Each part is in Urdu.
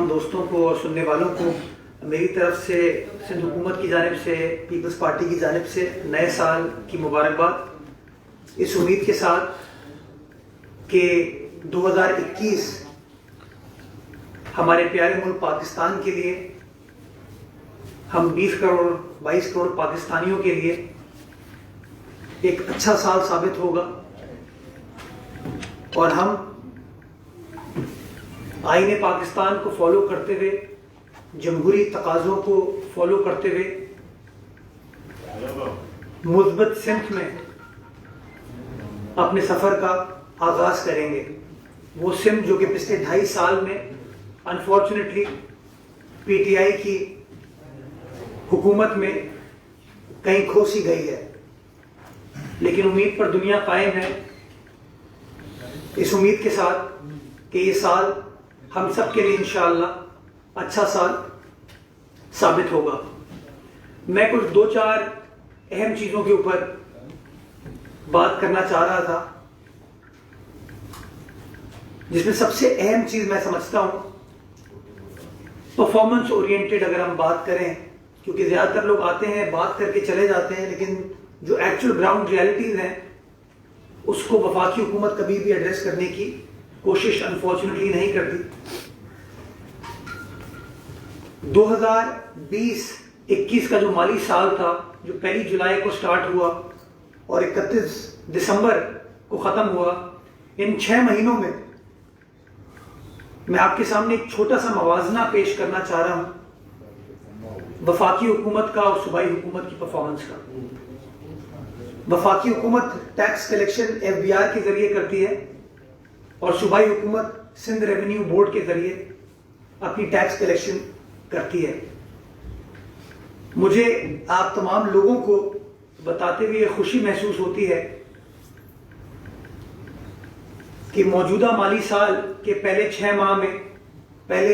تمام دوستوں کو اور سننے والوں کو میری طرف سے سندھ حکومت کی جانب سے پیپلز پارٹی کی جانب سے نئے سال کی مبارکباد، اس امید کے ساتھ کہ 2021 ہمارے پیارے ملک پاکستان کے لیے، ہم 20 کروڑ 22 کروڑ پاکستانیوں کے لیے ایک اچھا سال ثابت ہوگا اور ہم آئین پاکستان کو فالو کرتے ہوئے، جمہوری تقاضوں کو فالو کرتے ہوئے مثبت سمت میں اپنے سفر کا آغاز کریں گے۔ وہ سمت جو کہ پچھلے 2.5 سال میں انفارچونیٹلی پی ٹی آئی کی حکومت میں کہیں کھو سی گئی ہے، لیکن امید پر دنیا قائم ہے، اس امید کے ساتھ کہ یہ سال ہم سب کے لیے انشاءاللہ اچھا سال ثابت ہوگا۔ میں کچھ 2-4 اہم چیزوں کے اوپر بات کرنا چاہ رہا تھا، جس میں سب سے اہم چیز میں سمجھتا ہوں پرفارمنس اورینٹڈ اگر ہم بات کریں، کیونکہ زیادہ تر لوگ آتے ہیں بات کر کے چلے جاتے ہیں، لیکن جو ایکچوئل گراؤنڈ ریالٹیز ہیں اس کو وفاقی حکومت کبھی بھی ایڈریس کرنے کی کوشش انفارچونیٹلی نہیں کرتی۔ 2020-21 کا جو مالی سال تھا، جو 1 جولائی کو سٹارٹ ہوا اور 31 دسمبر کو ختم ہوا، ان 6 مہینوں میں میں آپ کے سامنے ایک چھوٹا سا موازنہ پیش کرنا چاہ رہا ہوں وفاقی حکومت کا اور صوبائی حکومت کی پرفارمنس کا۔ وفاقی حکومت ٹیکس کلیکشن FBR کے ذریعے کرتی ہے اور صوبائی حکومت سندھ ریونیو بورڈ کے ذریعے اپنی ٹیکس کلیکشن کرتی ہے۔ مجھے آپ تمام لوگوں کو بتاتے ہوئے خوشی محسوس ہوتی ہے کہ موجودہ مالی سال کے پہلے 6 ماہ میں، پہلے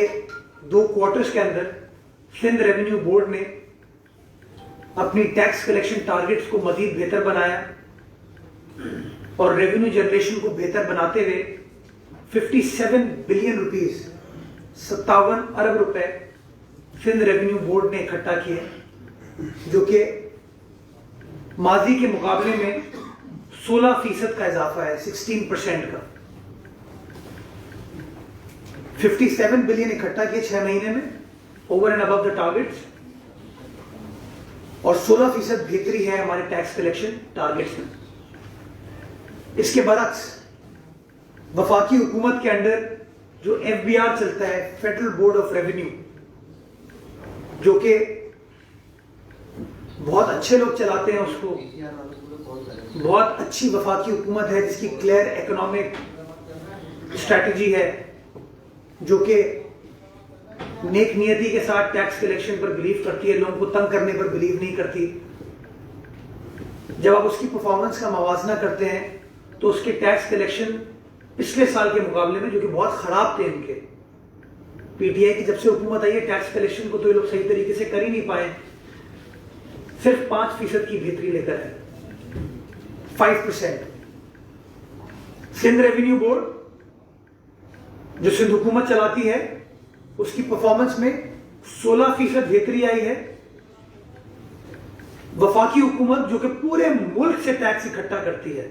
2 کوارٹرز کے اندر سندھ ریونیو بورڈ نے اپنی ٹیکس کلیکشن ٹارگٹس کو مزید بہتر بنایا اور ریونیو جنریشن کو بہتر بناتے ہوئے 57 بلین روپیز 57 ارب روپے سندھ ریونیو بورڈ نے اکٹھا کیے، جو کہ ماضی کے مقابلے میں 16% کا اضافہ ہے، 16% کا۔ 57 بلین اکٹھا کیے 6 مہینے میں، over and above the targets, اور 16% بہتری ہے ہمارے ٹیکس کلیکشن ٹارگٹس میں۔ اس کے برعکس وفاقی حکومت کے انڈر جو FBR چلتا ہے، فیڈرل بورڈ آف ریونیو، جو کہ بہت اچھے لوگ چلاتے ہیں اس کو، بہت اچھی وفاقی حکومت ہے جس کی کلیئر اکنامک اسٹریٹجی ہے، جو کہ نیک نیتی کے ساتھ ٹیکس کلیکشن پر بلیو کرتی ہے، لوگوں کو تنگ کرنے پر بلیو نہیں کرتی۔ جب آپ اس کی پرفارمنس کا موازنہ کرتے ہیں تو اس کے ٹیکس کلیکشن پچھلے سال کے مقابلے میں، جو کہ بہت خراب تھے ان کے، پی ٹی آئی کی جب سے حکومت آئی ہے ٹیکس کلیکشن کو تو یہ لوگ صحیح طریقے سے کر ہی نہیں پائے، صرف 5% کی بہتری لے کر ہے، 5%۔ سندھ ریونیو بورڈ جو سندھ حکومت چلاتی ہے، اس کی پرفارمنس میں 16% بہتری آئی ہے۔ وفاقی حکومت جو کہ پورے ملک سے ٹیکس اکٹھا کرتی ہے،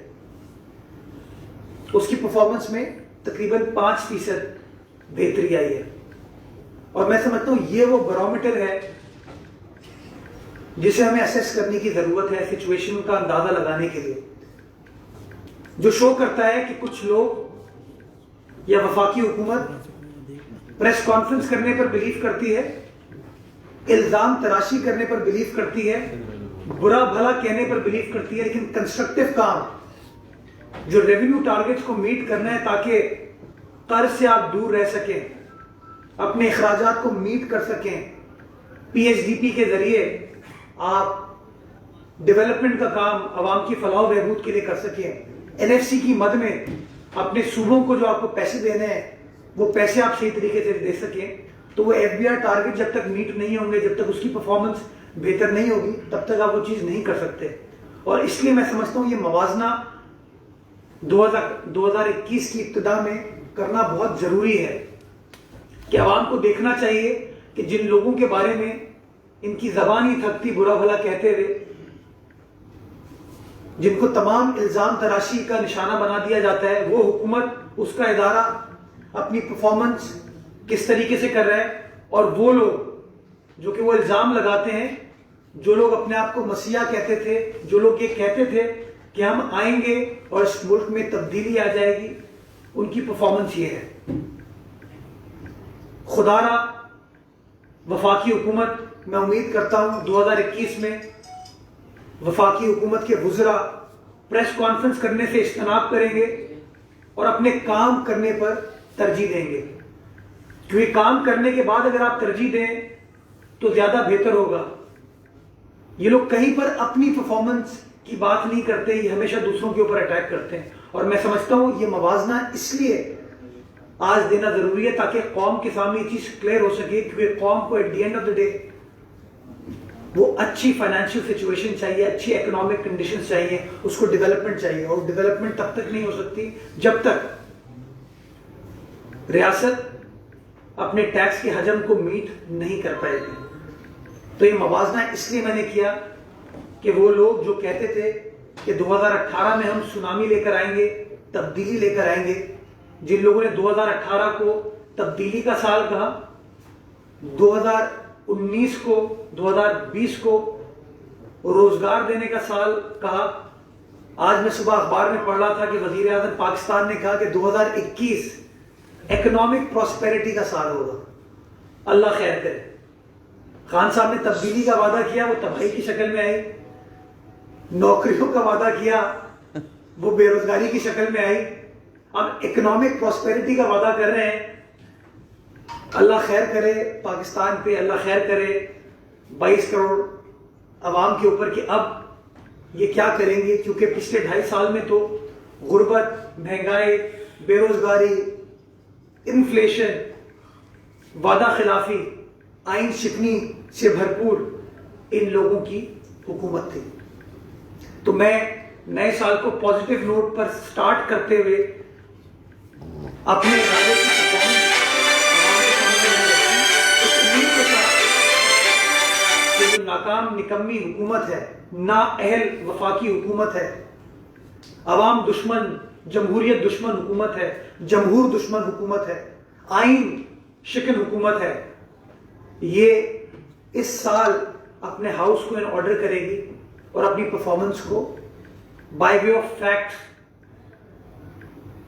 اس کی پرفارمنس میں تقریباً 5% بہتری آئی ہے۔ اور میں سمجھتا ہوں یہ وہ بیرومیٹر ہے جسے ہمیں اسیس کرنے کی ضرورت ہے سچویشن کا اندازہ لگانے کے لیے، جو شو کرتا ہے کہ کچھ لوگ یا وفاقی حکومت پریس کانفرنس کرنے پر بلیو کرتی ہے، الزام تراشی کرنے پر بلیو کرتی ہے، برا بھلا کہنے پر بلیو کرتی ہے، لیکن کنسٹرکٹیو کام جو ریونیو ٹارگٹس کو میٹ کرنا ہے تاکہ قرض سے آپ دور رہ سکیں، اپنے اخراجات کو میٹ کر سکیں، PHDP کے ذریعے آپ ڈیولپمنٹ کا کام عوام کی فلاح و بہبود کے لیے کر سکیں، NFC کی مد میں اپنے صوبوں کو جو آپ کو پیسے دینے ہیں وہ پیسے آپ صحیح طریقے سے دے سکیں، تو وہ FBR ٹارگٹ جب تک میٹ نہیں ہوں گے، جب تک اس کی پرفارمنس بہتر نہیں ہوگی، تب تک آپ وہ چیز نہیں کر سکتے۔ اور اس لیے میں سمجھتا ہوں یہ موازنہ 2021 کی ابتدا میں کرنا بہت ضروری ہے۔ کہ عوام کو دیکھنا چاہیے کہ جن لوگوں کے بارے میں ان کی زبان ہی تھکتی برا بھلا کہتے ہوئے، جن کو تمام الزام تراشی کا نشانہ بنا دیا جاتا ہے، وہ حکومت، اس کا ادارہ اپنی پرفارمنس کس طریقے سے کر رہا ہے، اور وہ لوگ جو کہ وہ الزام لگاتے ہیں، جو لوگ اپنے آپ کو مسیحا کہتے تھے، جو لوگ یہ کہتے تھے کہ ہم آئیں گے اور اس ملک میں تبدیلی آ جائے گی، ان کی پرفارمنس یہ ہے۔ خدا را وفاقی حکومت، میں امید کرتا ہوں 2021 میں وفاقی حکومت کے وزراء پریس کانفرنس کرنے سے اجتناب کریں گے اور اپنے کام کرنے پر ترجیح دیں گے، کیونکہ کام کرنے کے بعد اگر آپ ترجیح دیں تو زیادہ بہتر ہوگا۔ یہ لوگ کہیں پر اپنی پرفارمنس کی بات نہیں کرتے، یہ ہمیشہ دوسروں کے اوپر اٹیک کرتے ہیں، اور میں سمجھتا ہوں یہ موازنہ اس لیے آج دینا ضروری ہے تاکہ قوم کے سامنے یہ چیز کلیئر ہو سکے، کیونکہ قوم کو at the end of the day وہ اچھی فائنینشیل سچویشن چاہیے، اچھی اکنامک کنڈیشنز چاہیے، اس کو ڈیولپمنٹ چاہیے، اور ڈیولپمنٹ تب تک نہیں ہو سکتی جب تک ریاست اپنے ٹیکس کے حجم کو میٹ نہیں کر پائے گی۔ تو یہ موازنہ اس لیے میں نے کیا کہ وہ لوگ جو کہتے تھے کہ 2018 میں ہم سونامی لے کر آئیں گے، تبدیلی لے کر آئیں گے، جن لوگوں نے 2018 کو تبدیلی کا سال کہا، 2019 کو 2020 کو روزگار دینے کا سال کہا، آج میں صبح اخبار میں پڑھ رہا تھا کہ وزیر اعظم پاکستان نے کہا کہ 2021 اکنامک پراسپیرٹی کا سال ہوگا۔ اللہ خیر کرے۔ خان صاحب نے تبدیلی کا وعدہ کیا، وہ تباہی کی شکل میں آئی، نوکریوں کا وعدہ کیا، وہ بے روزگاری کی شکل میں آئی، اب اکنامک پراسپیرٹی کا وعدہ کر رہے ہیں۔ اللہ خیر کرے پاکستان پہ، اللہ خیر کرے 22 کروڑ عوام کے اوپر کہ اب یہ کیا کریں گے، کیونکہ پچھلے 2.5 سال میں تو غربت، مہنگائی، بے روزگاری، انفلیشن، وعدہ خلافی، آئین شکنی سے بھرپور ان لوگوں کی حکومت تھی۔ تو میں نئے سال کو پازیٹیو نوٹ پر سٹارٹ کرتے ہوئے اپنے ادارے کی پرفارمنس جو ناکام نکمی حکومت ہے، نااہل وفاقی حکومت ہے، عوام دشمن، جمہوریت دشمن حکومت ہے، جمہور دشمن حکومت ہے، آئین شکن حکومت ہے، یہ اس سال اپنے ہاؤس کو ان آرڈر کرے گی اور اپنی پرفارمنس کو بائی وے آف فیکٹ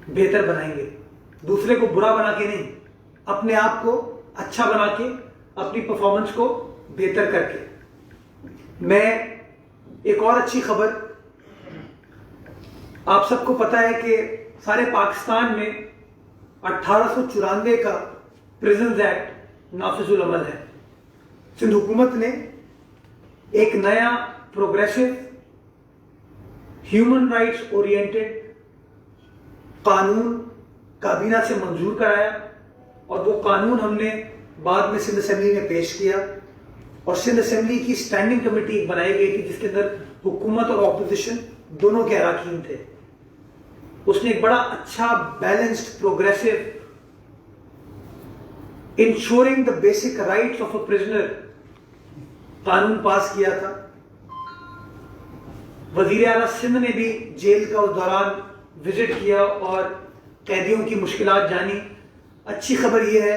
بہتر بنائیں گے، دوسرے کو برا بنا کے نہیں، اپنے آپ کو اچھا بنا کے، اپنی پرفارمنس کو بہتر کر کے۔ میں ایک اور اچھی خبر، آپ سب کو پتا ہے کہ سارے پاکستان میں 1894 کا پریزنز ایکٹ نافذ العمل ہے۔ سندھ حکومت نے ایک نیا پروگریسو ہیومن رائٹس اورینٹڈ قانون کابینہ سے منظور کرایا، اور وہ قانون ہم نے بعد میں سندھ اسمبلی میں پیش کیا، اور سندھ اسمبلی کی اسٹینڈنگ کمیٹی بنائی گئی تھی جس کے اندر حکومت اور اپوزیشن دونوں کے اراکین تھے۔ اس نے ایک بڑا اچھا balanced progressive ensuring the basic rights of a prisoner قانون پاس کیا تھا۔ وزیر اعلیٰ سندھ نے بھی جیل کا اس دوران وزٹ کیا اور قیدیوں کی مشکلات جانی۔ اچھی خبر یہ ہے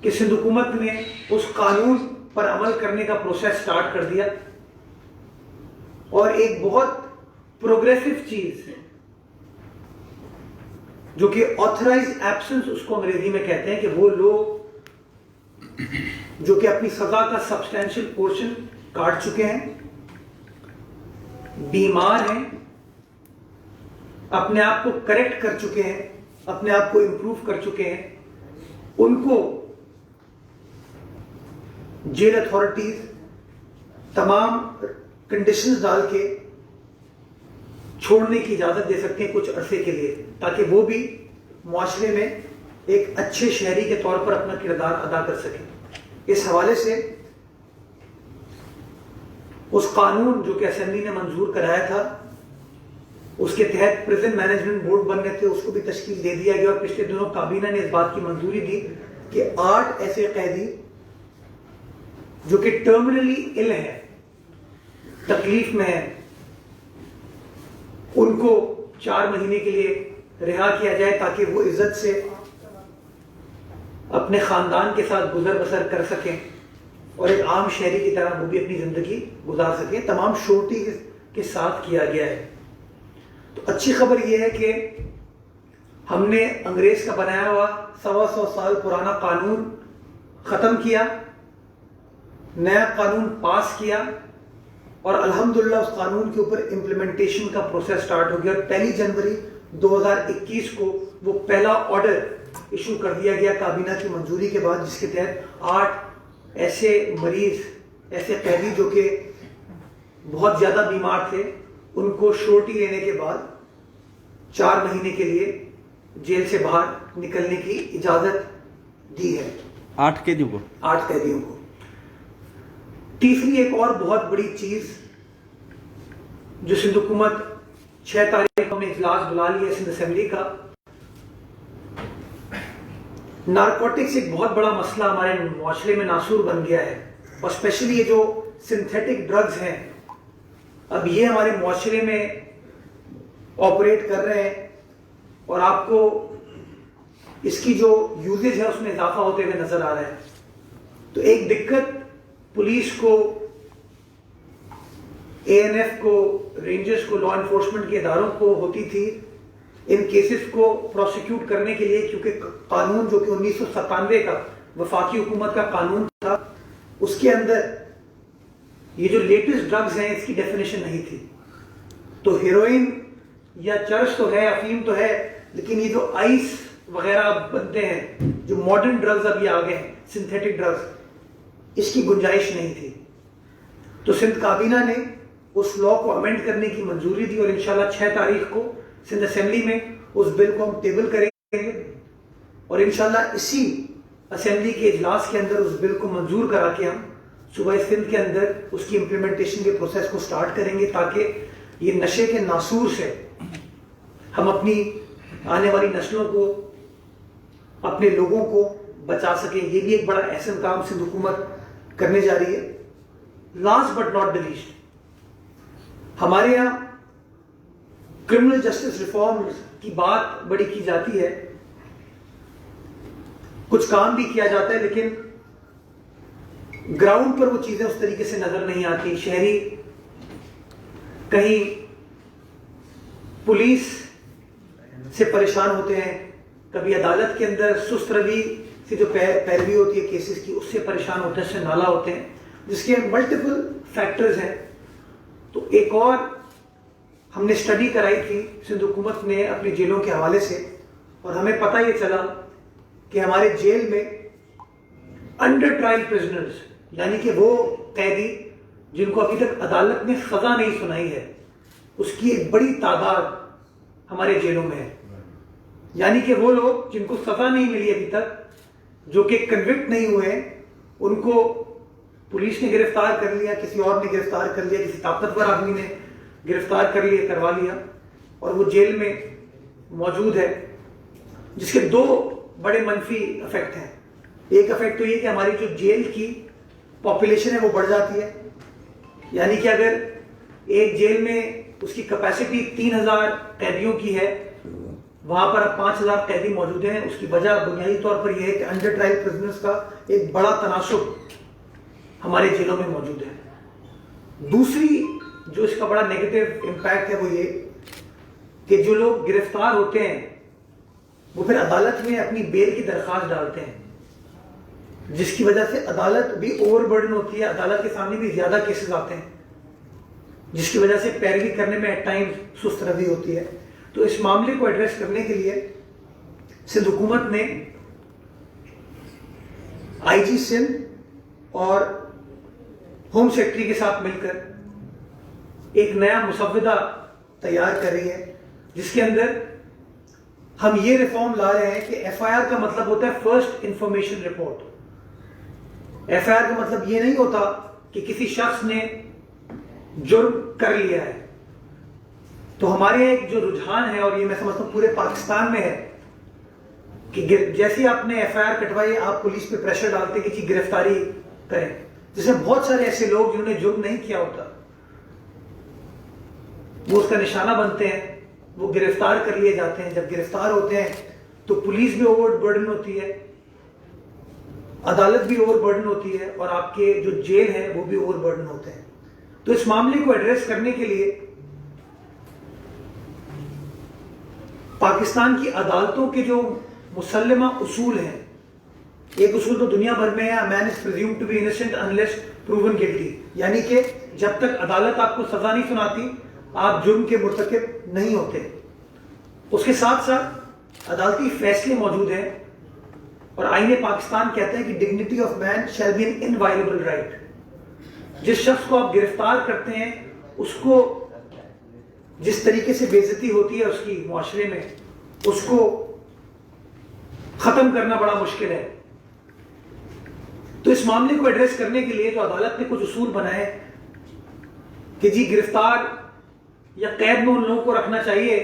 کہ سندھ حکومت نے اس قانون پر عمل کرنے کا پروسیس سٹارٹ کر دیا، اور ایک بہت پروگریسو چیز جو کہ آتھرائز ایبسنس اس کو انگریزی میں کہتے ہیں، کہ وہ لوگ جو کہ اپنی سزا کا سبسٹینشل پورشن کاٹ چکے ہیں، بیمار ہیں، اپنے آپ کو کریکٹ کر چکے ہیں، اپنے آپ کو امپروو کر چکے ہیں، ان کو جیل اتھارٹیز تمام کنڈیشنز ڈال کے چھوڑنے کی اجازت دے سکتے ہیں کچھ عرصے کے لیے، تاکہ وہ بھی معاشرے میں ایک اچھے شہری کے طور پر اپنا کردار ادا کر سکیں۔ اس حوالے سے اس قانون جو کہ اسمبلی نے منظور کرایا تھا، اس کے تحت پریزن مینجمنٹ بورڈ بننے تھے، اس کو بھی تشکیل دے دیا گیا، اور پچھلے دنوں کابینہ نے اس بات کی منظوری دی کہ 8 ایسے قیدی جو کہ ٹرمینلی ال ہیں, تکلیف میں ہیں, ان کو 4 مہینے کے لیے رہا کیا جائے تاکہ وہ عزت سے اپنے خاندان کے ساتھ گزر بسر کر سکیں اور ایک عام شہری کی طرح وہ بھی اپنی زندگی گزار سکیں. تمام شورٹی کے ساتھ کیا گیا ہے. تو اچھی خبر یہ ہے کہ ہم نے انگریز کا بنایا ہوا 125 سال پرانا قانون ختم کیا, نیا قانون پاس کیا, اور الحمدللہ اس قانون کے اوپر امپلیمنٹیشن کا پروسیس سٹارٹ ہو گیا, اور 1 جنوری 2021 کو وہ پہلا آرڈر ایشو کر دیا گیا کابینہ کی منظوری کے بعد, جس کے تحت 8 ایسے مریض, ایسے قیدی جو کہ بہت زیادہ بیمار تھے, ان کو شورٹی لینے کے بعد 4 مہینے کے لیے جیل سے باہر نکلنے کی اجازت دی ہے. 8 قیدیوں کو 8 قیدیوں کو. تیسری ایک اور بہت بڑی چیز جو سندھ حکومت 6 تاریخ کو ہم نے اجلاس بلا لیا سندھ اسمبلی کا, نارکوٹکس ایک بہت بڑا مسئلہ ہمارے معاشرے میں ناسور بن گیا ہے, اور اسپیشلی یہ جو سنتھیٹک ڈرگز ہیں اب یہ ہمارے معاشرے میں آپریٹ کر رہے ہیں, اور آپ کو اس کی جو یوزیج ہے اس میں اضافہ ہوتے ہوئے نظر آ رہا ہے. تو ایک دقت پولیس کو, اے این ایف کو, رینجرز کو, لا انفورسمنٹ کے اداروں کو ہوتی تھی ان کیسز کو پروسیکیوٹ کرنے کے لیے, کیونکہ قانون جو کہ 1997 کا وفاقی حکومت کا قانون تھا اس کے اندر یہ جو لیٹسٹ ڈرگز ہیں اس کی ڈیفینیشن نہیں تھی. تو ہیروئن یا چرس تو ہے, افیم تو ہے, لیکن یہ جو آئس وغیرہ بنتے ہیں, جو ماڈرن ڈرگز اب یہ آ گئے ہیں, سنتھیٹک ڈرگز, اس کی گنجائش نہیں تھی. تو سندھ کابینہ نے اس لا کو امینڈ کرنے کی منظوری دی, اور انشاءاللہ 6 تاریخ کو سندھ اسمبلی میں اس بل کو ہم ٹیبل کریں گے, اور انشاءاللہ اسی اسمبلی کے اجلاس کے اندر اس بل کو منظور کرا کے ہم صوبہ سندھ کے اندر اس کی امپلیمنٹیشن کے پروسیس کو سٹارٹ کریں گے, تاکہ یہ نشے کے ناسور سے ہم اپنی آنے والی نسلوں کو, اپنے لوگوں کو بچا سکیں. یہ بھی ایک بڑا اہم کام سندھ حکومت کرنے جا رہی ہے. Last but not the list, ہمارے یہاں کرمنل جسٹس ریفارم کی بات بڑی کی جاتی ہے, کچھ کام بھی کیا جاتا ہے, لیکن گراؤنڈ پر وہ چیزیں اس طریقے سے نظر نہیں آتی. شہری کہیں پولیس سے پریشان ہوتے ہیں, کبھی عدالت کے اندر سست روی سے جو پیروی ہوتی ہے کیسز کی اس سے پریشان ہوتے ہیں, اس سے نالا ہوتے ہیں, جس کے ملٹیپل فیکٹرز ہیں. تو ایک اور ہم نے اسٹڈی کرائی تھی سندھ حکومت نے اپنی جیلوں کے حوالے سے, اور ہمیں پتہ یہ چلا کہ ہمارے جیل میں انڈر ٹرائل پرزنرز, یعنی کہ وہ قیدی جن کو ابھی تک عدالت نے سزا نہیں سنائی ہے, اس کی ایک بڑی تعداد ہمارے جیلوں میں ہے. یعنی کہ وہ لوگ جن کو سزا نہیں ملی ابھی تک, جو کہ کنوکٹ نہیں ہوئے, ان کو پولیس نے گرفتار کر لیا, کسی اور نے گرفتار کر لیا, کسی طاقتور آدمی نے گرفتار کر لیا, کروا لیا, اور وہ جیل میں موجود ہے, جس کے 2 بڑے منفی افیکٹ ہیں. ایک افیکٹ تو یہ کہ ہماری جو جیل کی پاپولیشن ہے وہ بڑھ جاتی ہے, یعنی کہ اگر ایک جیل میں اس کی کیپیسٹی 3000 قیدیوں کی ہے, وہاں پر اب 5000 قیدی موجود ہیں. اس کی وجہ بنیادی طور پر یہ ہے کہ انڈر ٹرائل پرزنرز کا ایک بڑا تناسب ہمارے جیلوں میں موجود ہے. دوسری جو اس کا بڑا نیگیٹو امپیکٹ ہے وہ یہ کہ جو لوگ گرفتار ہوتے ہیں وہ پھر عدالت میں اپنی بیل کی درخواست ڈالتے ہیں, جس کی وجہ سے عدالت بھی اوور برڈن ہوتی ہے, عدالت کے سامنے بھی زیادہ کیسز آتے ہیں, جس کی وجہ سے پیروی کرنے میں ایٹ ٹائم سست روی ہوتی ہے. تو اس معاملے کو ایڈریس کرنے کے لیے سندھ حکومت نے آئی جی سندھ اور ہوم سیکرٹری کے ساتھ مل کر ایک نیا مسودہ تیار کر رہی ہے, جس کے اندر ہم یہ ریفارم لا رہے ہیں کہ ایف آئی آر کا مطلب ہوتا ہے first information report. F I R کا مطلب یہ نہیں ہوتا کہ کسی شخص نے جرم کر لیا ہے. تو ہمارے ایک جو رجحان ہے, اور یہ میں سمجھتا ہوں پورے پاکستان میں ہے, کہ جیسے آپ نے ایف آئی آر کٹوائی آپ پولیس پہ پریشر ڈالتے کہ جی گرفتاری کریں، جیسے بہت سارے ایسے لوگ جنہوں نے جرم نہیں کیا ہوتا وہ اس کا نشانہ بنتے ہیں، وہ گرفتار کر لیے جاتے ہیں. جب گرفتار ہوتے ہیں تو پولیس بھی اوور برڈن ہوتی ہے، عدالت بھی اوور برڈن ہوتی ہے، اور آپ کے جو جیل ہے وہ بھی اوور برڈن ہوتے ہیں. تو اس معاملے کو ایڈریس کرنے کے لیے پاکستان کی عدالتوں کے جو مسلمہ اصول ہیں، ایک اصول تو دنیا بھر میں ہے، a man is presumed to be innocent unless proven guilty، یعنی کہ جب تک عدالت آپ کو سزا نہیں سناتی آپ جرم کے مرتکب نہیں ہوتے. اس کے ساتھ ساتھ عدالتی فیصلے موجود ہیں، اور آئین پاکستان کہتے ہیں کہ dignity of man shall be an inviolable right. جس شخص کو آپ گرفتار کرتے ہیں اس کو جس طریقے سے بے عزتی ہوتی ہے اس کی معاشرے میں، اس کو ختم کرنا بڑا مشکل ہے. تو اس معاملے کو ایڈریس کرنے کے لیے جو عدالت نے کچھ اصول بنائے کہ جی گرفتار یا قید میں ان لوگوں کو رکھنا چاہیے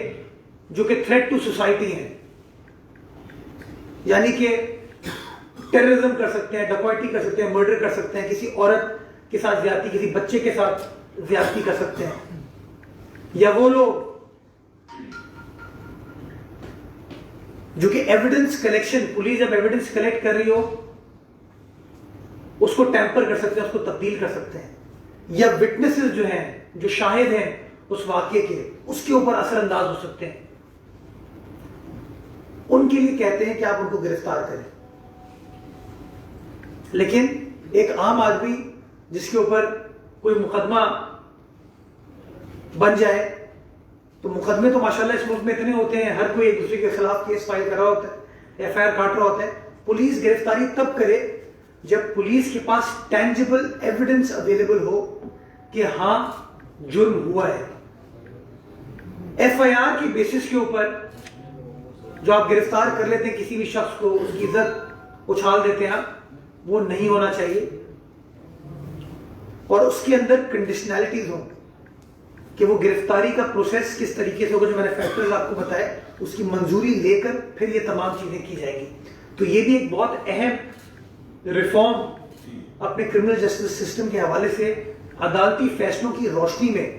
جو کہ تھریٹ ٹو سوسائٹی ہیں، یعنی کہ ٹیررزم کر سکتے ہیں، ڈکیتی کر سکتے ہیں، مرڈر کر سکتے ہیں، کسی عورت کے ساتھ زیادتی، کسی بچے کے ساتھ زیادتی کر سکتے ہیں، یا وہ لوگ جو کہ ایویڈنس کلیکشن، پولیس جب ایویڈنس کلیکٹ کر رہی ہو اس کو ٹیمپر کر سکتے ہیں، اس کو تبدیل کر سکتے ہیں، یا وٹنسز جو ہیں، جو شاہد ہیں اس واقعے کے، اس کے اوپر اثر انداز ہو سکتے ہیں. ان کے لیے کہتے ہیں کہ آپ ان کو گرفتار کریں. لیکن ایک عام آدمی جس کے اوپر کوئی مقدمہ بن جائے، تو مقدمے تو ماشاءاللہ اس ملک میں اتنے ہوتے ہیں، ہر کوئی ایک دوسرے کے خلاف کیس فائل کر رہا ہوتا ہے، ایف آئی آر کاٹ رہا ہوتا ہے. پولیس گرفتاری تب کرے جب پولیس کے پاس ٹینجیبل ایویڈنس اویلیبل ہو کہ ہاں جرم ہوا ہے. ایف آئی آر کی بیسس کے اوپر جو آپ گرفتار کر لیتے ہیں کسی بھی شخص کو، اس کی عزت اچھال دیتے ہیں، وہ نہیں ہونا چاہیے. اور اس کے اندر کنڈیشنلٹیز ہوں کہ وہ گرفتاری کا پروسیس کس طریقے سے ہوگا، جو میں نے فیکٹرز آپ کو بتائے اس کی منظوری لے کر پھر یہ تمام چیزیں کی جائے گی. تو یہ بھی ایک بہت اہم ریفارم اپنے کرمنل جسٹس سسٹم کے حوالے سے عدالتی فیصلوں کی روشنی میں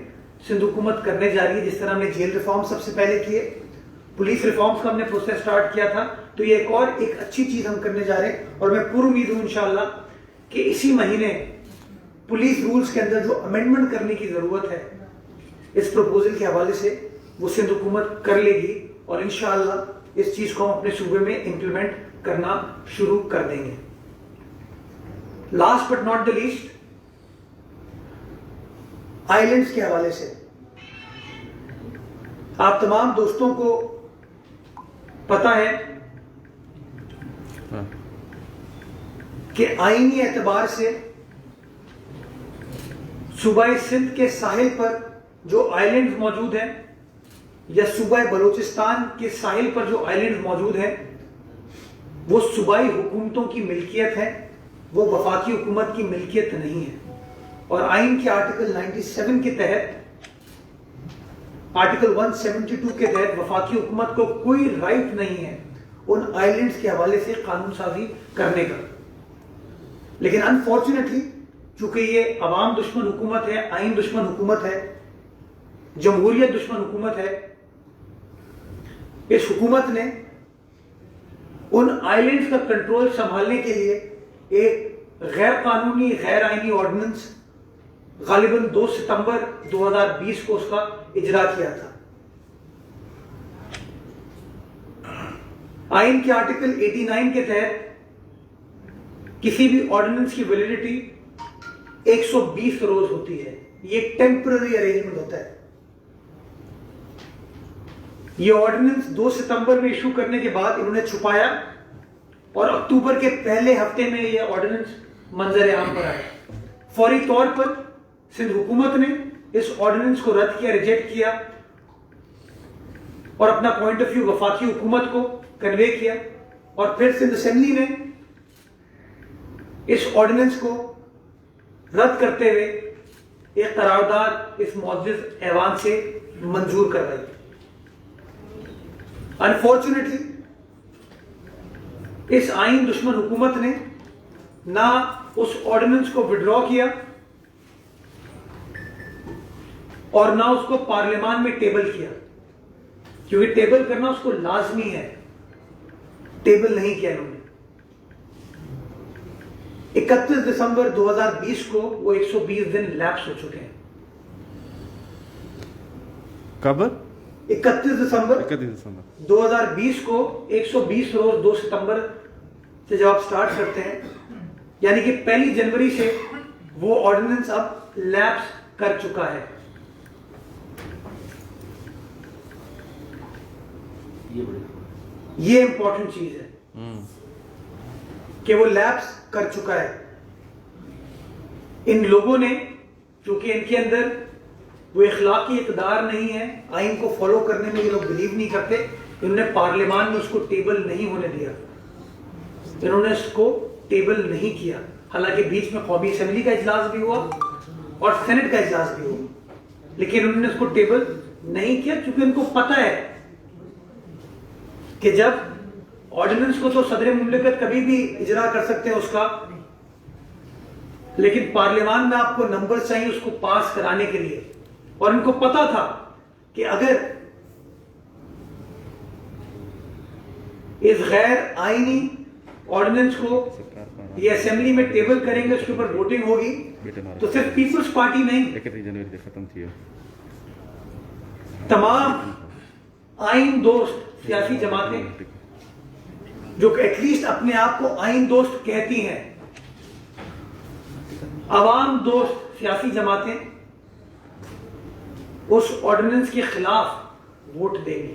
سندھ حکومت کرنے جا رہی ہے. جس طرح ہم نے جیل ریفارم سب سے پہلے کیے، پولیس ریفارمز کا ہم نے پروسیس سٹارٹ کیا تھا، تو یہ ایک اچھی چیز ہم کرنے جا رہے ہیں. اور میں پوری امید ہوں انشاءاللہ کہ اسی مہینے پولیس رولز کے اندر جو امینڈمنٹ کرنے کی ضرورت ہے اس پروپوزل کے حوالے سے وہ سندھ حکومت کر لے گی، اور انشاءاللہ اس چیز کو ہم اپنے صوبے میں امپلیمنٹ کرنا شروع کر دیں گے. Last but not the least, islands کے حوالے سے آپ تمام دوستوں کو پتا ہے کہ آئینی اعتبار سے صوبہ سندھ کے ساحل پر جو آئیلینڈز موجود ہیں، یا صوبہ بلوچستان کے ساحل پر جو آئیلینڈز موجود ہیں، وہ صوبائی حکومتوں کی ملکیت ہے، وہ وفاقی حکومت کی ملکیت نہیں ہے. اور آئین کے آرٹیکل 97 کے تحت، آرٹیکل 172 کے تحت وفاقی حکومت کو کوئی رائٹ نہیں ہے ان آئیلینڈز کے حوالے سے قانون سازی کرنے کا. لیکن انفارچونیٹلی چونکہ یہ عوام دشمن حکومت ہے، آئین دشمن حکومت ہے، جمہوریت دشمن حکومت ہے، اس حکومت نے ان آئیلینڈز کا کنٹرول سنبھالنے کے لیے ایک غیر قانونی غیر آئینی آرڈیننس غالباً 2 ستمبر 2020 کو اس کا اجرا کیا تھا. آئین کے آرٹیکل 89 کے تحت کسی بھی آرڈیننس کی ویلیڈیٹی 120 روز ہوتی ہے. یہ ایک ٹیمپرری ارینجمنٹ ہوتا ہے. یہ آرڈیننس 2 ستمبر میں ایشو کرنے کے بعد انہوں نے چھپایا، اور اکتوبر کے پہلے ہفتے میں یہ آرڈیننس منظر عام پر آیا. فوری طور پر سندھ حکومت نے اس آرڈیننس کو رد کیا، ریجیکٹ کیا، اور اپنا پوائنٹ آف ویو وفاقی حکومت کو کنوے کیا. اور پھر سندھ اسمبلی نے اس آرڈیننس کو رد کرتے ہوئے ایک قرارداد اس معزز ایوان سے منظور کر رہی. انفارچونیٹلی اس آئین دشمن حکومت نے نہ اس آرڈیننس کو وڈرا کیا اور نہ اس کو پارلیمان میں ٹیبل کیا، کیونکہ ٹیبل کرنا اس کو لازمی ہے، ٹیبل نہیں کیا انہوں نے۔ 31 دسمبر 2020 کو وہ 120 دن لیپس ہو چکے ہیں۔ کب؟ 31 دسمبر 2020 کو 120 روز 2 ستمبر سے جب آپ سٹارٹ کرتے ہیں، یعنی کہ 1 جنوری سے وہ آرڈیننس اب لیپس کر چکا ہے۔ یہ امپورٹنٹ چیز ہے کہ وہ لیپس کر چکا ہے۔ ان لوگوں نے، چونکہ ان کے اندر وہ اخلاقی اقدار نہیں ہے، آئین کو فالو کرنے میں یہ لوگ بلیو نہیں کرتے، انہوں نے پارلیمان میں اس کو ٹیبل نہیں ہونے دیا، انہوں نے اس کو ٹیبل نہیں کیا، حالانکہ بیچ میں قومی اسمبلی کا اجلاس بھی ہوا اور سینٹ کا اجلاس بھی ہوا، لیکن انہوں نے اس کو ٹیبل نہیں کیا، کیونکہ ان کو پتہ ہے کہ جب آرڈیننس کو تو صدر مملکت کبھی بھی اجرا کر سکتے ہیں اس کا، لیکن پارلیمان میں آپ کو نمبر چاہیے اس کو پاس کرانے کے لیے، اور ان کو پتا تھا کہ اگر اس غیر آئینی آرڈیننس کو یہ اسمبلی میں ٹیبل کریں گے، اس کے اوپر ووٹنگ ہوگی، تو صرف پیپلز پارٹی نہیں، تمام آئین دوست سیاسی جماعتیں جو کہ ایٹ لیسٹ اپنے آپ کو آئین دوست کہتی ہیں، عوام دوست سیاسی جماعتیں اس آرڈیننس کے خلاف ووٹ دیں گی۔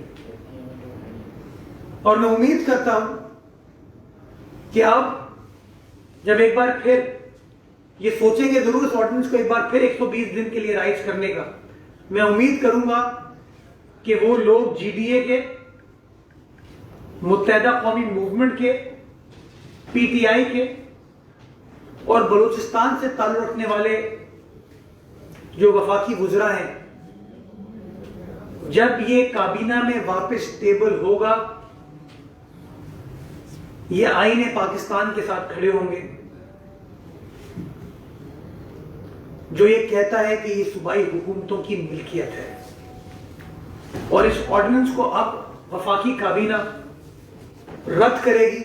اور میں امید کرتا ہوں کہ اب جب ایک بار پھر یہ سوچیں گے ضرور اس آرڈیننس کو ایک بار پھر 120 دن کے لیے رائز کرنے کا، میں امید کروں گا کہ وہ لوگ جی ڈی اے کے، متحدہ قومی موومنٹ کے، پی ٹی آئی کے اور بلوچستان سے تعلق رکھنے والے جو وفاقی وزراء ہیں، جب یہ کابینہ میں واپس ٹیبل ہوگا، یہ آئین پاکستان کے ساتھ کھڑے ہوں گے جو یہ کہتا ہے کہ یہ صوبائی حکومتوں کی ملکیت ہے، اور اس آرڈیننس کو اب وفاقی کابینہ رد کرے گی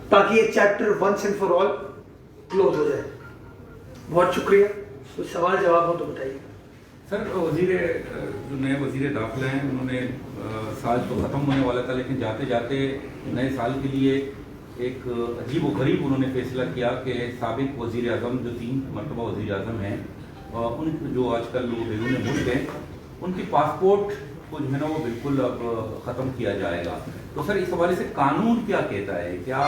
تاکہ یہ chapter once and for all close ہو جائے۔ بہت شکریہ، کچھ سوال جواب ہو تو بتائیے۔ سر، جو نئے وزیر داخلہ ہیں انہوں نے سال تو ختم ہونے والا تھا، لیکن جاتے جاتے نئے سال کے لیے ایک عجیب و غریب انہوں نے فیصلہ کیا کہ سابق وزیر اعظم جو 3 مرتبہ وزیر اعظم ہیں، ان جو آج کل لوگ بیرون ملک ہیں، ان کی پاسپورٹ کو جو ہے نا وہ بالکل اب ختم کیا جائے گا۔ تو سر اس حوالے سے قانون کیا کہتا ہے؟ کیا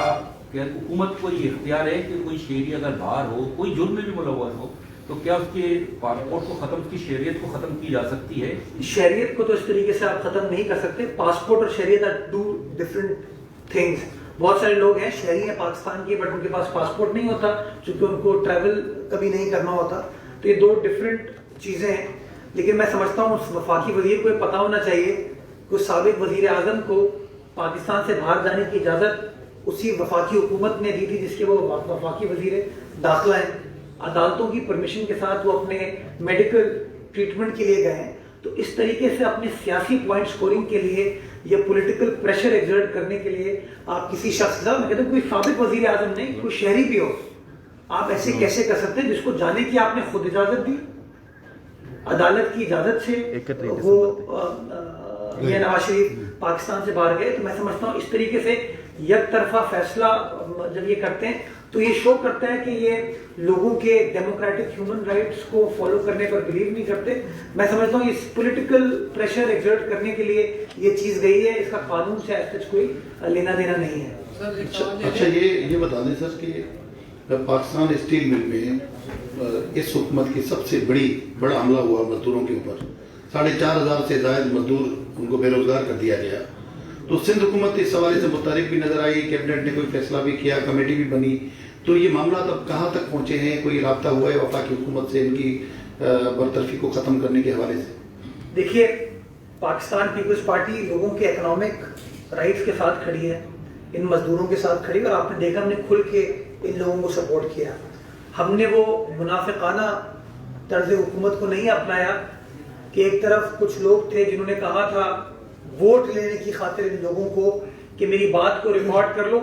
حکومت کو یہ اختیار ہے کہ کوئی شہری اگر باہر ہو، کوئی جرم میں بھی ملوث ہو، تو کیا اس کے پاسپورٹ کو ختم، اس کی شہریت کو ختم کی جا سکتی ہے؟ شہریت کو تو اس طریقے سے آپ ختم نہیں کر سکتے، پاسپورٹ اور شہریت آر 2 ڈفرنٹ تھنگز۔ بہت سارے لوگ ہیں شہری ہیں پاکستان کے، بٹ ان کے پاس پاسپورٹ نہیں ہوتا چونکہ ان کو ٹریول کبھی نہیں کرنا ہوتا، تو یہ 2 ڈفرنٹ چیزیں ہیں۔ لیکن میں سمجھتا ہوں اس وفاقی وزیر کو یہ پتا ہونا چاہیے کہ سابق وزیر اعظم کو پاکستان سے باہر جانے کی اجازت اسی وفاقی حکومت نے دی تھی جس کے وہ وفاقی وزیر داخلہ ہیں، عدالتوں کی پرمیشن کے ساتھ وہ اپنے میڈیکل ٹریٹمنٹ کے لیے گئے ہیں۔ تو اس طریقے سے اپنے سیاسی پوائنٹ سکورنگ کے لیے یا پولیٹیکل پریشر ایگزرٹ کرنے کے لیے آپ کسی شخص کا، میں کہتا ہوں کوئی سابق وزیر اعظم نہیں، کوئی شہری بھی ہو، آپ ایسے کیسے کر سکتے ہیں جس کو جانے کی آپ نے خود اجازت دی، عدالت کی اجازت سے وہ یہ نواز شریف پاکستان سے باہر گئے۔ تو میں سمجھتا ہوں اس طریقے سے یک طرفہ فیصلہ جب یہ کرتے ہیں تو یہ شو کرتا ہے کہ یہ لوگوں کے ڈیموکریٹک ہیومن رائٹس کو فالو کرنے پر بلیو نہیں کرتے۔ میں سمجھتا ہوں اس پولیٹیکل پریشر ایگزرٹ کرنے کے لیے یہ چیز گئی ہے، اس کا قانون سے ایسا کوئی لینا دینا نہیں ہے۔ اچھا یہ بتا دیں سر کہ پاکستان اسٹیل مل میں اس حکومت کی سب سے بڑا حملہ ہوا مزدوروں کے اوپر، 4,500 سے زائد مزدور ان کو بے روزگار کر دیا گیا، تو سندھ حکومت اس حوالے سے متحرک بھی نظر آئی، کیبنٹ نے کوئی فیصلہ بھی کیا، کمیٹی بھی بنی، تو یہ معاملات اب کہاں تک پہنچے ہیں؟ کوئی رابطہ ہوا ہے وفاقی حکومت سے ان کی برطرفی کو ختم کرنے کے حوالے سے؟ دیکھیے، پاکستان پیپلز پارٹی لوگوں کے اکنامک رائٹس کے ساتھ کھڑی ہے, ان مزدوروں کے ساتھ کھڑی ہے, اور آپ نے دیکھا ہم نے کھل کے ان لوگوں کو سپورٹ کیا. ہم نے وہ منافقانہ طرز حکومت کو نہیں اپنایا کہ ایک طرف کچھ لوگ تھے جنہوں نے کہا تھا ووٹ لینے کی خاطر ان لوگوں کو کہ میری بات کو ریکارڈ کر لو,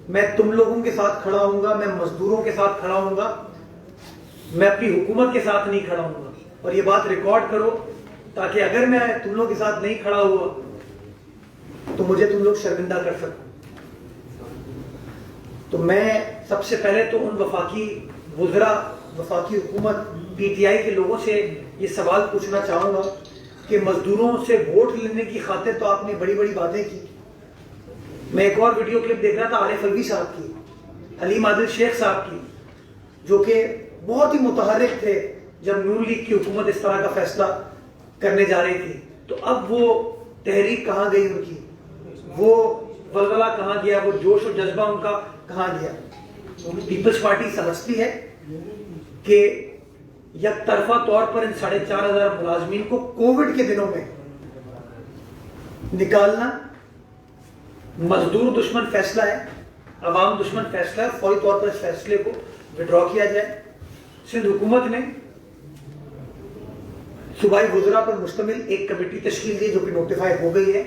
میں تم لوگوں کے ساتھ کھڑا ہوں گا, میں مزدوروں کے ساتھ کھڑا ہوں گا, میں اپنی حکومت کے ساتھ نہیں کھڑا ہوں گا, اور یہ بات ریکارڈ کرو تاکہ اگر میں تم لوگوں کے ساتھ نہیں کھڑا ہوا تو مجھے تم لوگ شرمندہ کر سکو. تو میں سب سے پہلے تو ان وفاقی وزراء, وفاقی حکومت پی ٹی آئی کے لوگوں سے یہ سوال پوچھنا چاہوں گا کہ مزدوروں سے ووٹ لینے کی خاطر تو آپ نے بڑی بڑی باتیں کی. میں ایک اور ویڈیو کلپ دیکھ رہا تھا عارف الوی صاحب کی, حلیم عادل شیخ صاحب کی, جو کہ بہت ہی متحرک تھے جب نون لیگ کی حکومت اس طرح کا فیصلہ کرنے جا رہی تھی. تو اب وہ تحریک کہاں گئی ان کی, وہ ولولہ کہاں گیا, وہ جوش و جذبہ ان کا کہاں گیا. پیپلز پارٹی سمجھتی ہے کہ یک طرفہ طور پر ان 4,500 ملازمین کو کووڈ کے دنوں میں نکالنا مزدور دشمن فیصلہ ہے, عوام دشمن فیصلہ ہے. فوری طور پر اس فیصلے کو وڈرا کیا جائے. سندھ حکومت نے صوبائی وزراء پر مشتمل ایک کمیٹی تشکیل دی جو کہ نوٹیفائی ہو گئی ہے,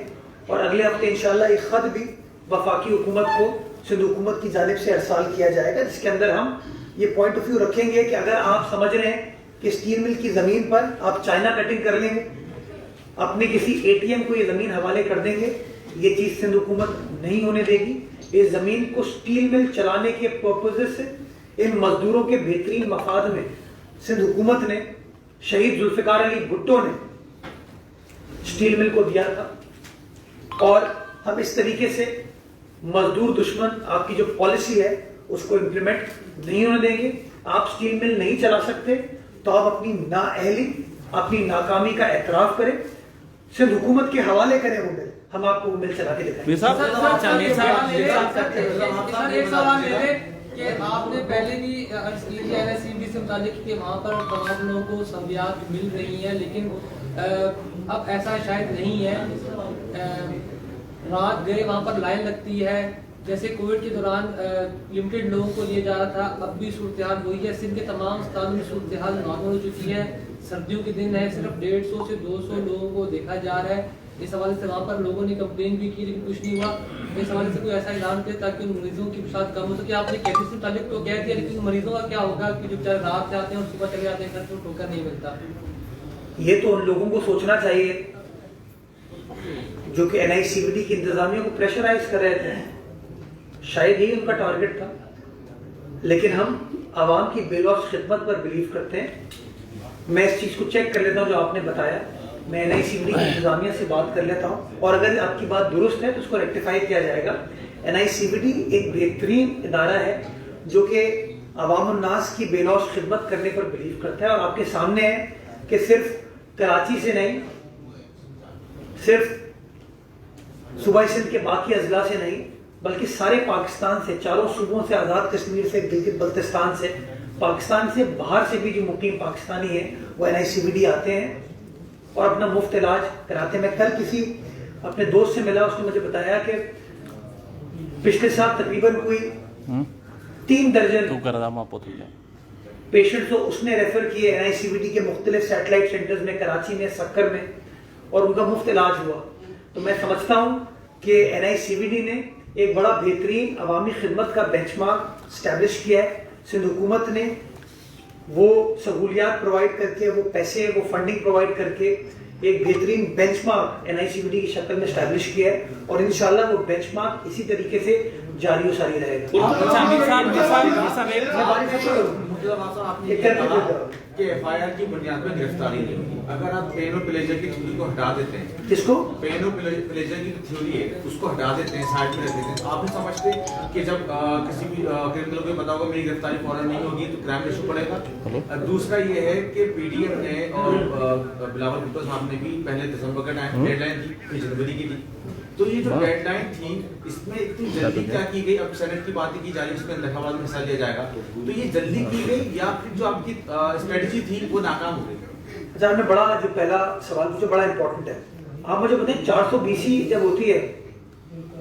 اور اگلے ہفتے انشاءاللہ ایک خط بھی وفاقی حکومت کو سندھ حکومت کی جانب سے ارسال کیا جائے گا, جس کے اندر ہم یہ پوائنٹ آف ویو رکھیں گے کہ اگر آپ سمجھ رہے ہیں کہ اسٹیل مل کی زمین پر آپ چائنا کٹنگ کر لیں گے, اپنے کسی اے ٹی ایم کو یہ زمین حوالے کر دیں گے, یہ چیز سندھ حکومت نہیں ہونے دے گی. اس زمین کو اسٹیل مل چلانے کے پرپوز سے, ان مزدوروں کے بہترین مفاد میں سندھ حکومت نے شہید ذوالفقار علی بھٹو نے اسٹیل مل کو دیا تھا, اور ہم اس طریقے سے مزدور دشمن آپ کی جو پالیسی ہے اس کو امپلیمنٹ نہیں ہونے دیں گے. آپ اسٹیل مل نہیں چلا سکتے تو آپ اپنی نااہلی, اپنی ناکامی کا اعتراف کریں, سندھ حکومت کے حوالے کریں وہ مل, ہم آپ کو وہ مل چلا کے دکھائیں. کہ آپ نے پہلے بھی عرض کی تھی این ایس سی بی سے متعلق کہ وہاں پر تمام لوگوں کو سہولیات مل رہی ہیں, لیکن اب ایسا شاید نہیں ہے. رات گئے وہاں پر لائن لگتی ہے, جیسے کووڈ کے دوران لمیٹڈ لوگوں کو لیا جا رہا تھا, اب بھی صورتحال وہی ہے. سندھ کے تمام اسپتالوں میں صورتحال نارمل ہو چکی ہے. سردیوں کے دن ہے, صرف 150 سے 200 لوگوں کو دیکھا جا رہا ہے. اس حوالے سے وہاں پر لوگوں نے کمپلین بھی کی لیکن کچھ نہیں ہوا. اس حوالے سے کوئی ایسا اعلان کیا تاکہ ان مریضوں کی بساط کم ہو سکے. آپ نے کیسے سے متعلق تو کہہ دیا, لیکن مریضوں کا کیا ہوگا کہ جو بچارے رات سے آتے ہیں اور صبح چلے جاتے ہیں گھر کو ٹھوکر نہیں ملتا. یہ تو ان لوگوں کو سوچنا چاہیے جو کہ این آئی سی بی ڈی کی انتظامیہ کو پریشرائز کر رہے تھے, شاید یہی ان کا ٹارگٹ تھا. لیکن ہم عوام کی بے لوث خدمت پر بلیو کرتے ہیں. میں اس چیز کو چیک کر لیتا ہوں جو آپ نے بتایا, میں این آئی سی بی ڈی کی انتظامیہ سے بات کر لیتا ہوں, اور اگر آپ کی بات درست ہے تو اس کو ریکٹیفائی کیا جائے گا. این آئی سی بی ڈی ایک بہترین ادارہ ہے جو کہ عوام الناس کی بے لوث خدمت کرنے پر بلیو کرتا ہے, اور آپ کے سامنے ہے کہ صرف کراچی سے نہیں, صرف صوبائی سندھ کے باقی اضلاع سے نہیں, بلکہ سارے پاکستان سے, چاروں صوبوں سے, آزاد کشمیر سے, گلگت بلتستان سے, پاکستان سے باہر سے بھی جو مقیم پاکستانی ہیں وہ این آئی سی بی ڈی آتے ہیں اور اپنا مفت علاج کراتے ہیں. میں کل کسی اپنے دوست سے ملا, اس نے مجھے بتایا کہ پچھلے سال تقریباً کوئی 3 درجن پیشنٹس کو اس نے ریفر کیے این آئی سی بی ڈی کے مختلف سیٹلائٹ سینٹرز میں, کراچی میں, سکر میں, اور ان کا مفت علاج ہوا. تو میں سمجھتا ہوں کہ این آئی سی بی ڈی نے ایک بڑا بہترین عوامی خدمت کا بینچ مارک اسٹیبلش کیا ہے. سندھ حکومت نے وہ سہولیات پرووائڈ کر کے, وہ پیسے, وہ فنڈنگ پرووائڈ کر کے ایک بہترین بینچ مارک این آئی سی بی ڈی کی شکل میں اسٹیبلش کیا ہے, اور انشاءاللہ وہ بینچ مارک اسی طریقے سے جاری و ساری رہے گا. کہ ایف آئی آر کی بنیاد پر گرفتاری نہیں, اگر آپ پین اور پلیجر کی تھیوری کو ہٹا دیتے ہیں, کس کو پین اور پلیجر کی تھیوری ہے اس کو ہٹا دیتے ہیں, سائڈ میں رکھ دیتے ہیں, آپ نہیں سمجھتے کہ جب کسی بھی کرمنل کو پتا ہوگا میری گرفتاری فوراً نہیں ہوگی تو کرائم ریشو پڑے گا. دوسرا یہ ہے کہ پی ڈی ایف نے اور بلاول بھٹو صاحب نے بھی پہلے دسمبر کا ڈیڈ لائن تھی, جنوری کی تھی, تو یہ جو ڈیڈ لائن تھی اس میں اتنی جلدی کیا کی گئی. اب سینٹ کی باتیں کی جا رہی ہے, اس میں انتخابات میں حصہ لیا جائے گا, تو یہ جلدی کی گئی یا پھر جو آپ کی اسٹریٹجی تھی وہ ناکام ہو گئی؟ اچھا, آپ نے بڑا جو پہلا سوال پوچھا بڑا امپورٹنٹ ہے. آپ مجھے بتائیں 420 جب ہوتی ہے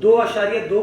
2.2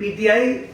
PTI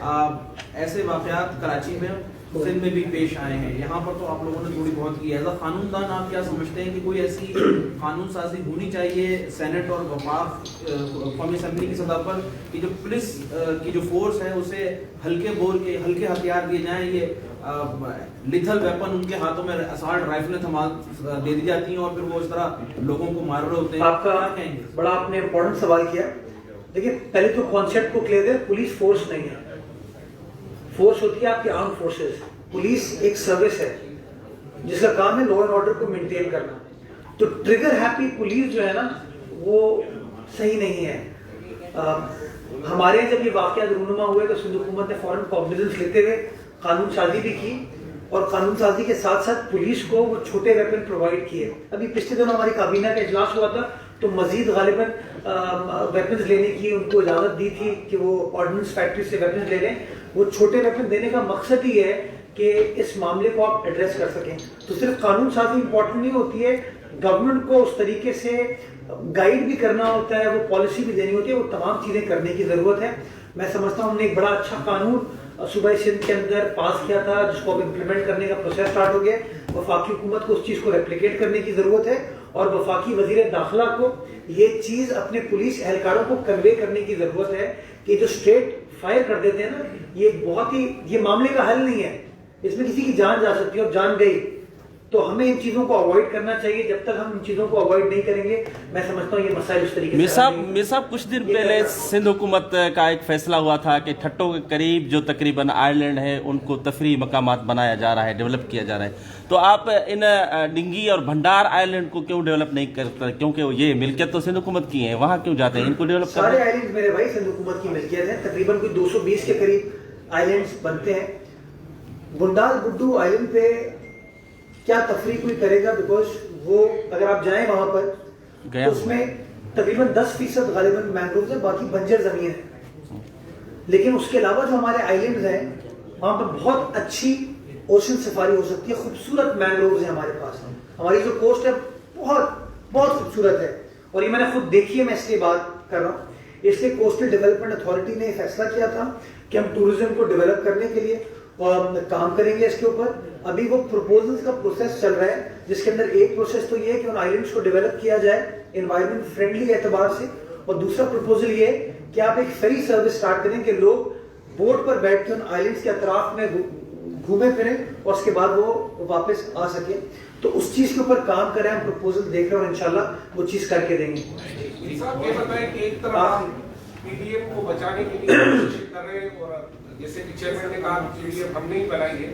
ایسے واقعات کراچی میں سندھ میں بھی پیش آئے ہیں, یہاں پر تو آپ لوگوں نے تھوڑی بہت کی ہے. ایز اے قانون دان آپ کیا سمجھتے ہیں کہ کوئی ایسی قانون سازی ہونی چاہیے سینٹ اور وفاق قومی اسمبلی کی سطح پر کہ جو پولیس کی جو فورس ہے اسے ہلکے بور کے ہلکے ہتھیار دیے جائیں, یہ لیتھل ویپن ان کے ہاتھوں میں اسالٹ رائفلیں تھما دے دی جاتی ہیں اور پھر وہ اس طرح لوگوں کو مار رہے ہوتے ہیں. آپ کا بڑا آپ نے امپورٹنٹ سوال کیا. دیکھیے پہلے تو کانسیپٹ کو کلیئر ہے, پولیس فورس نہیں ہے, فورس ہوتی ہے آپ کی آرم فورسز. پولیس ایک سروس ہے جس کا کام ہے لا اینڈ آرڈر کو مینٹین کرنا. تو ٹریگر ہیپی پولیس جو ہے نا وہ صحیح نہیں ہے. ہمارے جب یہ واقعات رونما ہوئے تو سندھ حکومت نے فوراً کاگنیزنس لیتے ہوئے قانون سازی بھی کی, اور قانون سازی کے ساتھ ساتھ پولیس کو وہ چھوٹے ویپن پرووائڈ کیے. ابھی پچھلے دنوں ہماری کابینہ کا اجلاس ہوا تھا تو مزید غالباً ویپنز لینے کی ان کو اجازت دی تھی کہ وہ آرڈننس فیکٹری سے ویپنز لے لیں. وہ چھوٹے ویپن دینے کا مقصد ہی ہے کہ اس معاملے کو آپ ایڈریس کر سکیں. تو صرف قانون سازی امپورٹنٹ نہیں ہوتی ہے, گورنمنٹ کو اس طریقے سے گائیڈ بھی کرنا ہوتا ہے, وہ پالیسی بھی دینی ہوتی ہے, وہ تمام چیزیں کرنے کی ضرورت ہے. میں سمجھتا ہوں ہم نے ایک بڑا اچھا قانون صوبہ سندھ کے اندر پاس کیا تھا جس کو اب امپلیمنٹ کرنے کا پروسیس سٹارٹ ہو گیا. وفاقی حکومت کو اس چیز کو ریپلیکیٹ کرنے کی ضرورت ہے, اور وفاقی وزیر داخلہ کو یہ چیز اپنے پولیس اہلکاروں کو کنوے کرنے کی ضرورت ہے کہ جو اسٹریٹ فائر کر دیتے ہیں نا, یہ بہت ہی یہ معاملے کا حل نہیں ہے, اس میں کسی کی جان جا سکتی ہے اور جان گئی. تو ہمیں ان چیزوں کو اوائڈ کرنا چاہیے. جب تک ہم ان چیزوں کو اوائڈ نہیں کریں گے میں سمجھتا ہوں یہ مسائل اس طریقے سے. میر صاحب کچھ دن پہلے سندھ حکومت کا ایک فیصلہ ہوا تھا کہ ٹھٹوں کے قریب جو تقریباً آئی لینڈ ہے ان کو تفریحی مقامات بنایا جا رہا ہے, ڈیولپ کیا جا رہا ہے. تو آپ ان ڈنگی اور بھنڈار آئی لینڈ کو کیوں ڈیولپ نہیں کرتے, کیونکہ یہ ملکیت تو سندھ حکومت کی ہے, وہاں کیوں جاتے ہیں ان کو ڈیولپ کرنے؟ سارے آئی لینڈ میرے بھائی سندھ حکومت کی ملکیت ہے. تقریباً کوئی 220 کے قریب آئی لینڈز بنتے ہیں. بنڈال گڈو آئی لینڈ پہ کیا تفریح کوئی کرے گا, بیکاز وہ اگر آپ جائیں وہاں پر تو اس میں تقریباً 10% غالباً مینگرووز ہیں, باقی بنجر زمین ہے. لیکن اس کے علاوہ جو ہمارے آئی لینڈز ہیں وہاں پر بہت اچھی اوشن سفاری ہو سکتی ہے. خوبصورت مینگرووز ہیں ہمارے پاس. ہماری جو کوسٹ ہے بہت بہت خوبصورت ہے, اور یہ میں نے خود دیکھی ہے, میں اس لیے بات کر رہا ہوں. اس لیے کوسٹل ڈیولپمنٹ اتھارٹی نے فیصلہ کیا تھا کہ ہم ٹورزم کو ڈیولپ کرنے کے لیے کام کریں گے اس کے اوپر. ابھی وہ پروپوزلز کا پروسیس چل رہا ہے, جس کے اندر ایک پروسیس تو یہ ہے کہ ان آئی لینڈس کو ڈیولپ کیا جائے انوائرمنٹ فرینڈلی اعتبار سے, اور دوسرا پروپوزل یہ ہے کہ آپ ایک فری سروس سٹارٹ کریں کہ لوگ بوٹ پر بیٹھ کے ان آئی لینڈس کے اطراف میں گھومے پھریں اور اس کے بعد وہ واپس آ سکیں. تو اس چیز کے اوپر کام کریں, ہم پروپوزل دیکھ رہے ہیں اور انشاءاللہ وہ چیز کر کے دیں گے. یہ بتائیں کہ ایک طرف پی ڈی ایم کو بچانے کے لیے کوشش کر رہے ہیں, اور جیسے کہ چیئرمین نے کہا پی ڈی ایم ہم نہیں بنائیں گے,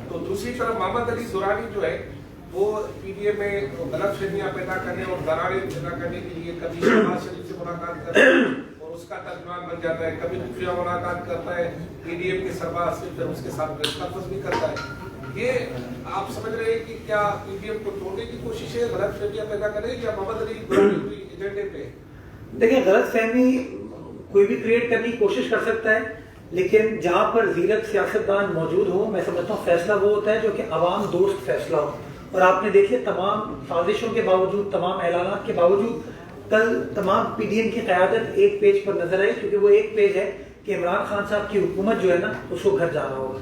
تو دوسری طرف محمد علی دورانی جو ہے وہ پی ڈی ایم میں غلط فہمیاں پیدا کرنے اور دراریں پیدا کرنے کے لیے کبھی شہباز شریف سے ملاقات کرتا ہے اور اس کا ترجمان بن جاتا ہے, کبھی خفیہ ملاقات کرتا ہے پی ڈی ایم کے سربراہ سے, پھر اس کے ساتھ پریس کانفرنس بھی کرتا ہے. یہ آپ سمجھ رہے ہیں کہ کیا پی ڈی ایم کو توڑنے کی کوشش ہے, غلط فہمیاں پیدا کرنے, یا محمد علی دورانی کوئی ایجنڈے پہ؟ دیکھیں غلط فہمی کوئی بھی کریٹ کرنے کی کوشش کر سکتا ہے, لیکن جہاں پر زیرک سیاستدان موجود ہو میں سمجھتا ہوں فیصلہ وہ ہوتا ہے جو کہ عوام دوست فیصلہ ہو. اور آپ نے دیکھیے تمام سازشوں کے باوجود, تمام اعلانات کے باوجود کل تمام پی ڈی ایم کی قیادت ایک پیج پر نظر آئی, کیونکہ وہ ایک پیج ہے کہ عمران خان صاحب کی حکومت جو ہے نا اس کو گھر جانا ہوگا.